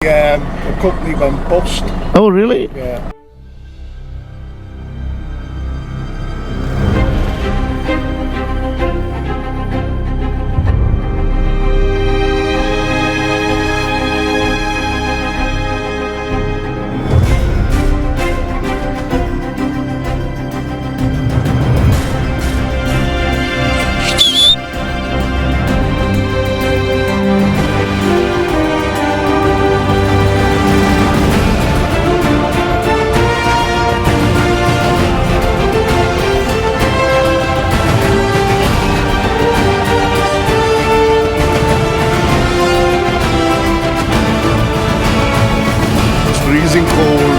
The company went bust. Oh, really? Yeah. It's freezing cold.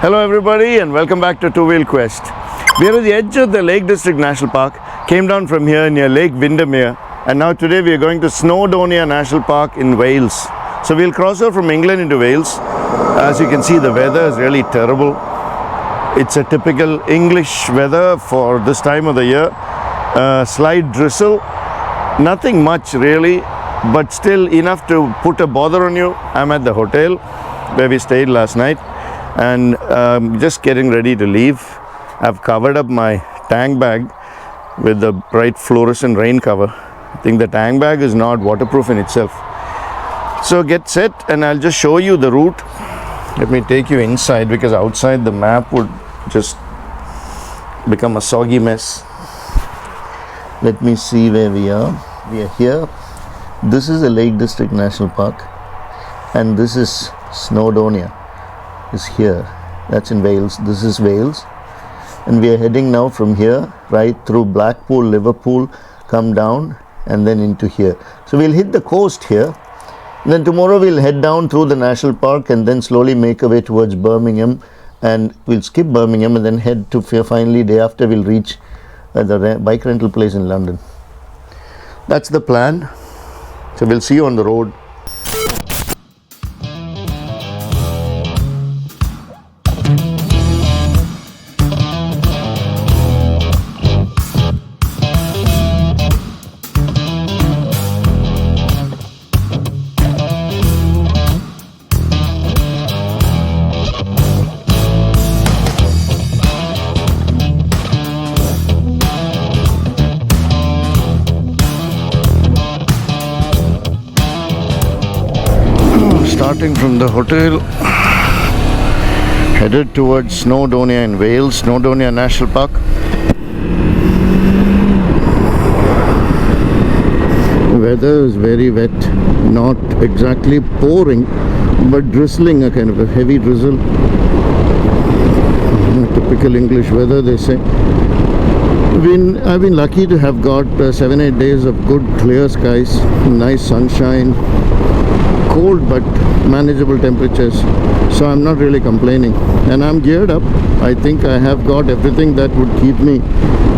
Hello everybody and welcome back to Two Wheel Quest. We are at the edge of the Lake District National Park, came down from here near Lake Windermere, and now today we are going to Snowdonia National Park in Wales. So we'll cross over from England into Wales. As you can see, the weather is really terrible. It's a typical English weather for this time of the year. Slight drizzle, nothing much really, but still enough to put a bother on you. I'm at the hotel where we stayed last night and just getting ready to leave. I've covered up my tank bag with the bright fluorescent rain cover. I think the tank bag is not waterproof in itself. So get set and I'll just show you the route. Let me take you inside because outside the map would just become a soggy mess. Let me see where we are. We are here. This is the Lake District National Park and this is Snowdonia. Is here. That's in Wales. This is Wales. And we are heading now from here right through Blackpool, Liverpool, come down and then into here. So we'll hit the coast here. And then tomorrow we'll head down through the national park and then slowly make our way towards Birmingham, and we'll skip Birmingham and then head to finally day after we'll reach the bike rental place in London. That's the plan. So we'll see you on the road. Starting from the hotel, headed towards Snowdonia in Wales, Snowdonia National Park. The weather is very wet, not exactly pouring, but drizzling, a kind of a heavy drizzle. Typical English weather, they say. I've been lucky to have got 7-8 days of good clear skies, nice sunshine. Cold but manageable temperatures, so I'm not really complaining and I'm geared up. I think I have got everything that would keep me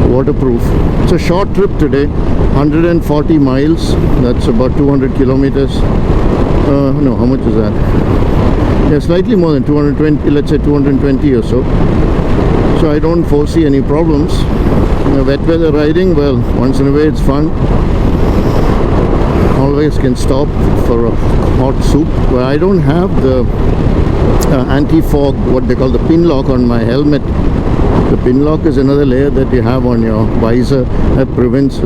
waterproof. It's a short trip today, 140 miles, that's about 200 kilometers. No, how much is that? Yeah, slightly more than 220, let's say 220 or so. So I don't foresee any problems. Wet weather riding, well, once in a way it's fun. Always can stop for a hot soup. Well, I don't have the anti-fog, what they call the pin lock on my helmet. The pin lock is another layer that you have on your visor that prevents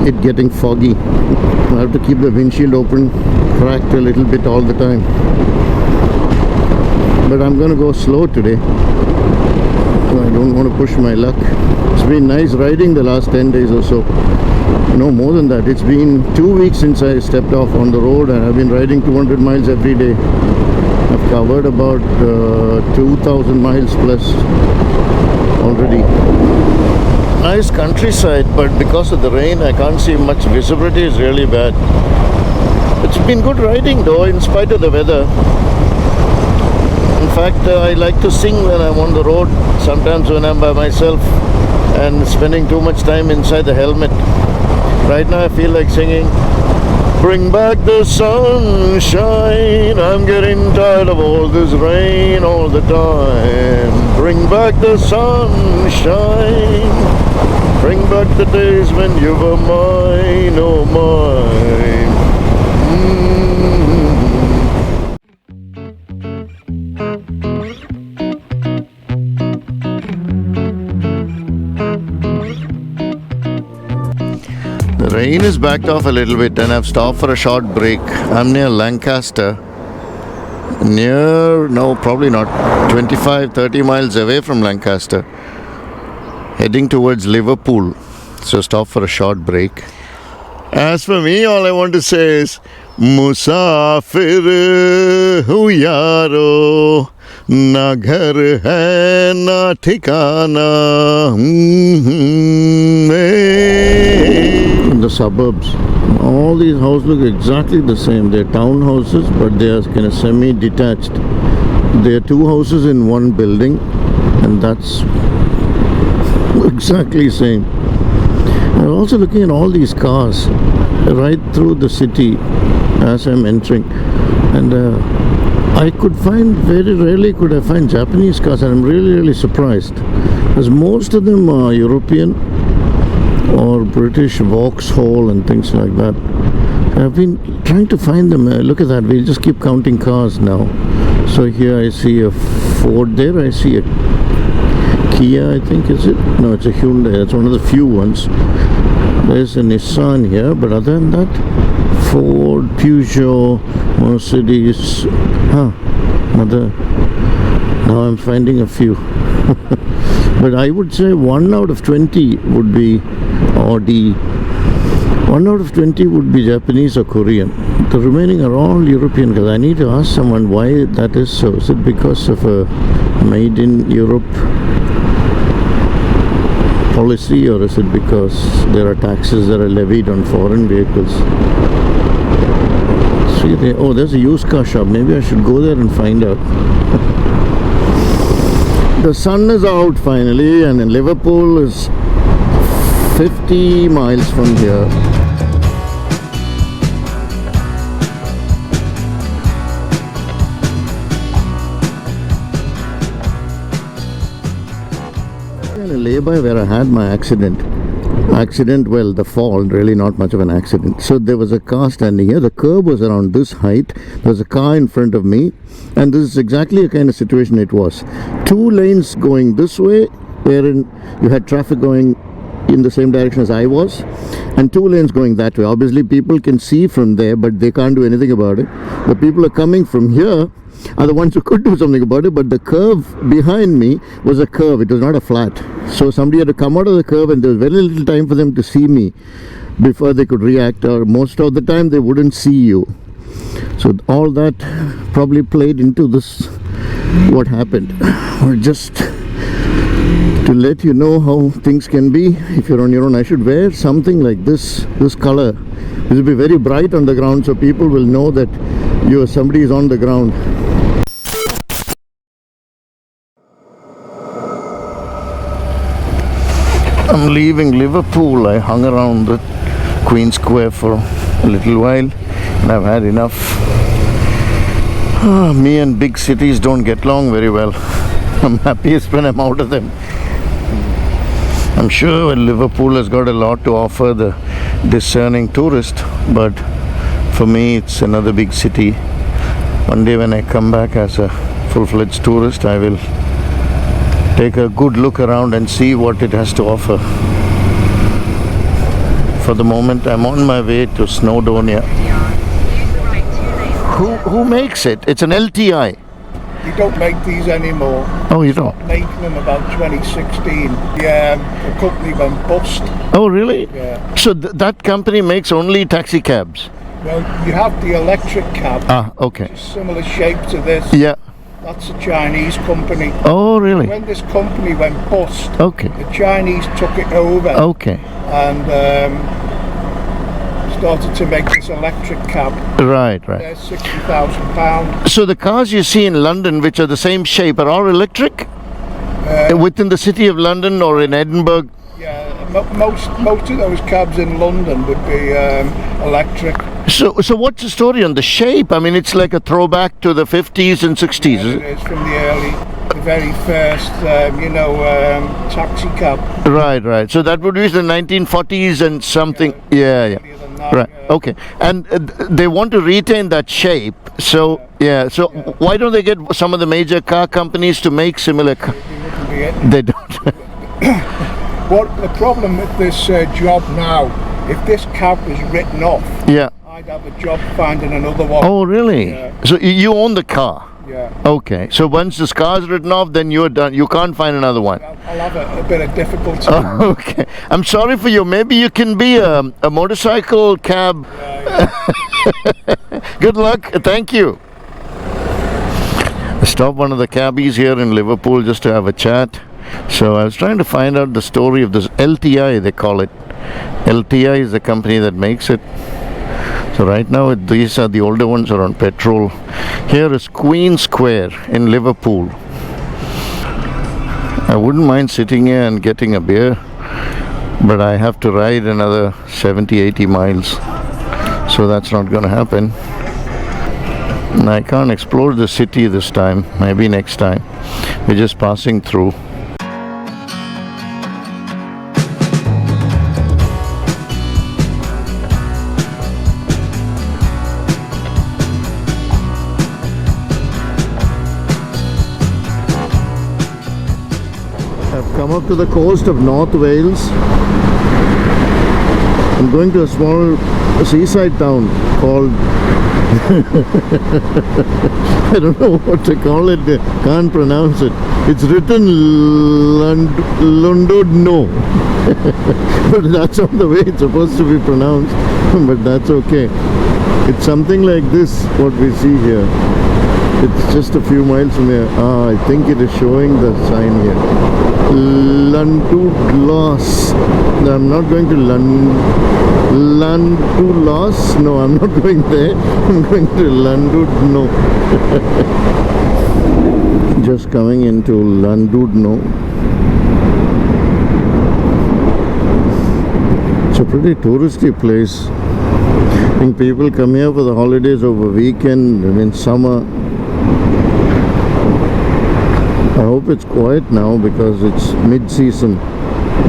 it getting foggy. I have to keep the windshield open, cracked a little bit all the time. But I'm going to go slow today. So I don't want to push my luck. It's been nice riding the last 10 days or so. No, more than that. It's been 2 weeks since I stepped off on the road and I've been riding 200 miles every day. I've covered about 2,000 miles plus already. Nice countryside, but because of the rain I can't see much. Visibility is really bad. It's been good riding though, in spite of the weather. In fact, I like to sing when I'm on the road, sometimes when I'm by myself and spending too much time inside the helmet. Right now I feel like singing. Bring back the sunshine. I'm getting tired of all this rain all the time. Bring back the sunshine. Bring back the days when you were mine, oh mine. The rain is backed off a little bit and I've stopped for a short break. I'm near Lancaster. Probably not, 25-30 miles away from Lancaster. Heading towards Liverpool. So stop for a short break. As for me, all I want to say is Musafir hu yaro, na ghar hai na ठिकाना. In the suburbs, all these houses look exactly the same. They're townhouses, but they are kind of semi-detached. There are two houses in one building, and that's exactly the same. I'm also looking at all these cars right through the city as I'm entering, and I could find, very rarely could I find Japanese cars, and I'm really surprised because most of them are European or British, Vauxhall and things like that. I've been trying to find them. Look at that, we'll just keep counting cars now. So here I see a Ford, there I see a Kia, I think, is it? No, it's a Hyundai. That's one of the few ones. There's a Nissan here, but other than that, Ford, Peugeot, Mercedes. Now I'm finding a few. But I would say 1 out of 20 would be Audi. 1 out of 20 would be Japanese or Korean. The remaining are all European. Because I need to ask someone why that is so. Is it because of a made in Europe policy, or is it because there are taxes that are levied on foreign vehicles? See there, oh, there's a used car shop. Maybe I should go there and find out. The sun is out finally, and in Liverpool is 50 miles from here. In a lay-by where I had my accident, well, the fall, really not much of an accident. So there was a car standing here. The curb was around this height. There was a car in front of me, and this is exactly the kind of situation it was. 2 lanes going this way, wherein you had traffic going in the same direction as I was, and 2 lanes going that way. Obviously people can see from there, but they can't do anything about it. The people are coming from here are the ones who could do something about it, but the curve behind me was a curve. It was not a flat. So somebody had to come out of the curve, and there was very little time for them to see me before they could react, or most of the time they wouldn't see you. So all that probably played into this, what happened. Or just to let you know how things can be if you're on your own. I should wear something like this color. This will be very bright on the ground, so people will know that somebody is on the ground. I'm leaving Liverpool. I hung around the Queen Square for a little while, and I've had enough. Me and big cities don't get along very well. I'm happiest when I'm out of them. I'm sure Liverpool has got a lot to offer the discerning tourist, but for me it's another big city. One day when I come back as a full-fledged tourist, I will take a good look around and see what it has to offer. For the moment, I'm on my way to Snowdonia. Who makes it? It's an LTI. You don't make these anymore. Oh, you don't? Making them about 2016. Yeah, the company went bust. Oh, really? Yeah. So that company makes only taxi cabs? Well, you have the electric cab. Ah, okay. Similar shape to this. Yeah. That's a Chinese company. Oh, really? When this company went bust, okay, the Chinese took it over. Okay. And started to make this electric cab. Right. They're £60,000. So the cars you see in London, which are the same shape, are all electric? Within the city of London or in Edinburgh? Yeah, most of those cabs in London would be electric. So what's the story on the shape? I mean, it's like a throwback to the 50s and 60s. And it is from the very first, taxi cab. Right. So that would be the 1940s and something. Yeah. Earlier than that, Right. Okay. And they want to retain that shape. So So why don't they get some of the major car companies to make similar? It wouldn't be it. They don't. What the problem with this job now? If this cab was written off, Yeah. I'd have a job finding another one. Oh, really? Yeah. So you own the car. Yeah. Okay. So once this car's written off, then you're done. You can't find another one. I'll have a bit of difficulty. Oh, okay. I'm sorry for you. Maybe you can be a motorcycle cab. Good luck. Thank you. I stopped one of the cabbies here in Liverpool just to have a chat. So I was trying to find out the story of this LTI, they call it. LTI is the company that makes it. So right now these are the older ones are on petrol. Here is Queen Square in Liverpool. I wouldn't mind sitting here and getting a beer, but I have to ride another 70-80 miles. So that's not going to happen. And I can't explore the city this time. Maybe next time. We're just passing through. I've come up to the coast of North Wales. I'm going to a small seaside town called I don't know what to call it. Can't pronounce it. It's written Llandudno. But that's not the way it's supposed to be pronounced. But that's okay. It's something like this, what we see here. It's just a few miles from here. I think it is showing the sign here. Llandudno. I'm not going to Llandudno. No, I'm not going there. I'm going to Llandudno. Just coming into Llandudno. It's a pretty touristy place. I think people come here for the holidays over weekend and in summer. I hope it's quiet now because it's mid-season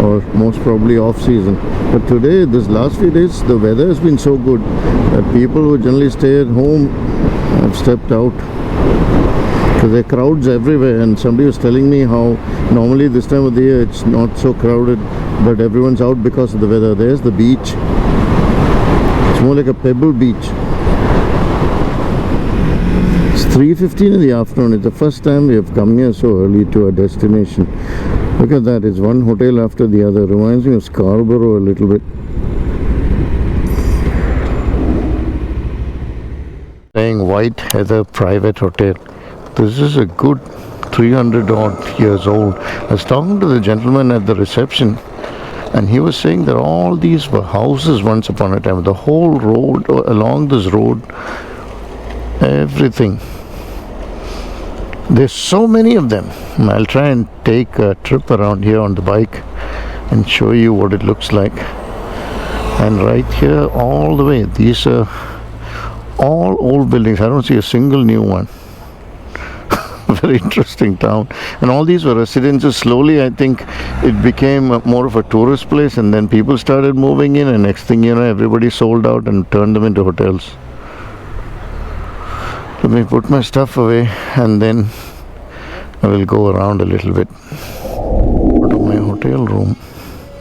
or most probably off-season. But today, this last few days, the weather has been so good that people who generally stay at home have stepped out. So there are crowds everywhere, and somebody was telling me how normally this time of the year it's not so crowded, but everyone's out because of the weather. There's the beach. It's more like a pebble beach. It's 3:15 in the afternoon. It's the first time we have come here so early to our destination. Look at that. It's one hotel after the other. Reminds me of Scarborough a little bit. Saying White Heather Private Hotel. This is a good 300 odd years old. I was talking to the gentleman at the reception, and he was saying that all these were houses once upon a time. The whole road, along this road, everything. There's so many of them. I'll try and take a trip around here on the bike and show you what it looks like. And right here all the way, these are all old buildings. I don't see a single new one. Very interesting town. And all these were residences. Slowly I think it became more of a tourist place, and then people started moving in, and next thing you know, everybody sold out and turned them into hotels. Let me put my stuff away and then I will go around a little bit. Go to my hotel room.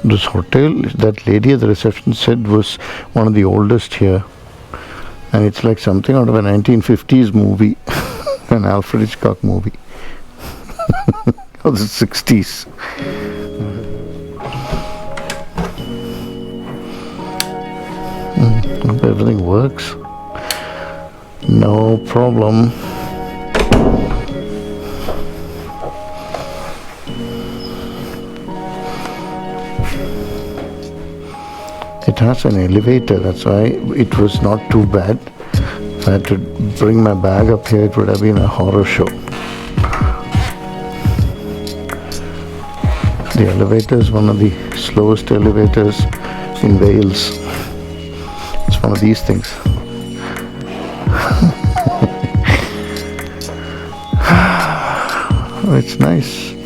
This hotel, that lady at the reception said, was one of the oldest here. And it's like something out of a 1950s movie. An Alfred Hitchcock movie. Of the 60s. Hope everything works. No problem. It has an elevator, that's why it was not too bad. If I had to bring my bag up here, it would have been a horror show. The elevator is one of the slowest elevators in Wales. It's one of these things. Oh, it's nice.